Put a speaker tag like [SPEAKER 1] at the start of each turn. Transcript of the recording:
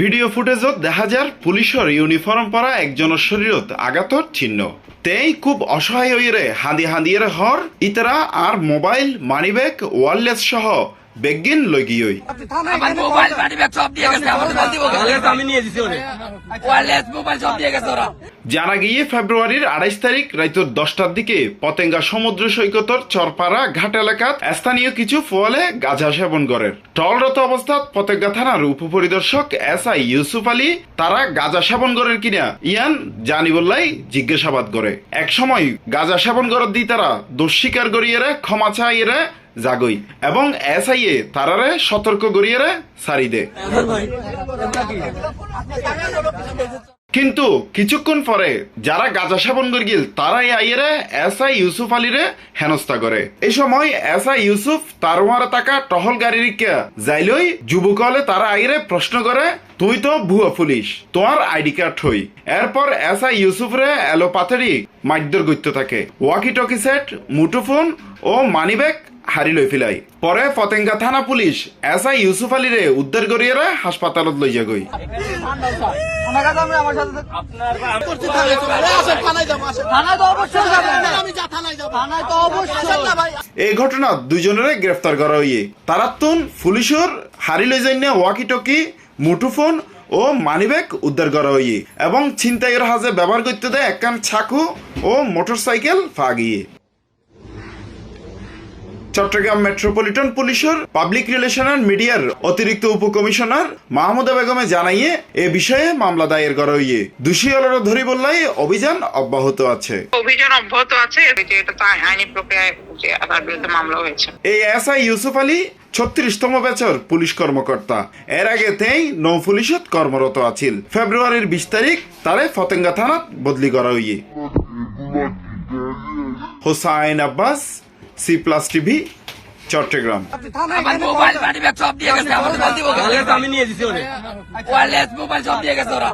[SPEAKER 1] Video ফুটেজত দেখা যার পুলিশের ইউনিফর্ম পরা একজনের শরীরত আঘাতর চিহ্ন তেই খুব অসহায় হইরে হাঁদিয়ে হর ইতারা আর মোবাইল মানিব্যাগ ওয়ারলেস সহ বেগিন লগিয়ই
[SPEAKER 2] আমার মোবাইল মানিব্যাগ সব দিয়ে গেছে আমাদের বলতে বলে আমি নিয়ে দিছি ওরে ওয়্যারলেস মোবাইল সব দিয়ে গেছে ওরা।
[SPEAKER 1] জানা গিয়ে ফেব্রুয়ারির 28 তারিখ রাত 10টার দিকে পতেঙ্গা সমুদ্র সৈকতর চরপাড়া ঘাট এলাকাত স্থানীয় কিছু ফলে গাঁজা সেবন করে টলরত অবস্থাত পতেঙ্গা থানার উপপরিদর্শক SI ইউসুফ আলী তারা গাঁজা সেবন করেন কিনা ইয়ান জানি বললাই জিজ্ঞাসাবাদ করে এক সময় গাঁজা সেবন করার দি তারা দোষ স্বীকার করিয়ে ক্ষমা চাইয়ে জাগই এবং SI তারারে সতর্ক করিয়ে সারি দে। কিন্তু কিছুক্ষণ পরে যারা গাঁজা সেবন করে গিল তারাই আইয়েরে SI ইউসুফ আলীরে হেনস্থা করে। এই সময় SI ইউসুফ তারওয়ারে থাকা টহল গাড়ির যাইলই যুবক হলে তারা আইরে প্রশ্ন করে তুই তো ভুয়া পুলিশ তোমার আইডি কার্ড হই। এরপর SI ইউসুফ রে এলোপাথারি মাইদ্যর গইতে থাকে ওয়াকি টকি সেট মুঠোফোন ও মানিব্যাগ হারি লই ফিলাই। পরে পতেঙ্গা থানা পুলিশ SI ইউসুফ আলীরে উদ্ধার করিয়ে হাসপাতালত লইয়া গই। এই ঘটনা দুজনের গ্রেফতার করা হইয়ে তারা তুন পুলিশের হারি লই যাই না ওয়াকি টকি মুঠোফোন ও মানিব্যাগ উদ্ধার করা হইয়ে এবং ছিনতাইয়ের হাজে ব্যবহার করতে দেয় একখান ছাকু ও মোটরসাইকেল ফাগিয়ে। চট্টগ্রাম মেট্রোপলিটন পুলিশের পাবলিক রিলেশন এন্ড মিডিয়ার অতিরিক্ত উপকমিশনার মাহমুদা বেগমে জানাইয়ে এ বিষয়ে মামলা দায়ের করা হইয়ে দোষী হলরা ধরি বললাই অভিযান অব্যাহত আছে।
[SPEAKER 3] এটা তো আইনি প্রক্রিয়ায় তার বিরুদ্ধে মামলা হয়েছে।
[SPEAKER 1] এই SI ইউসুফ আলী 36তম ব্যাচের পুলিশ কর্মকর্তা। এর আগে তেই নৌ পুলিশত কর্মরত আছিল। ফেব্রুয়ারির 20 তারিখ তারে পতেঙ্গা থানাত বদলি করা হইয়ে। হোসাইন আব্বাস, C+TV, চট্টগ্রাম।
[SPEAKER 2] আমার মোবাইল মানিব্যাগ সব দিয়ে গেছে আমাদের বলতে বলে আমি নিয়ে দিছি ওরে ওয়্যারলেস মোবাইল সব দিয়ে গেছে ওরা।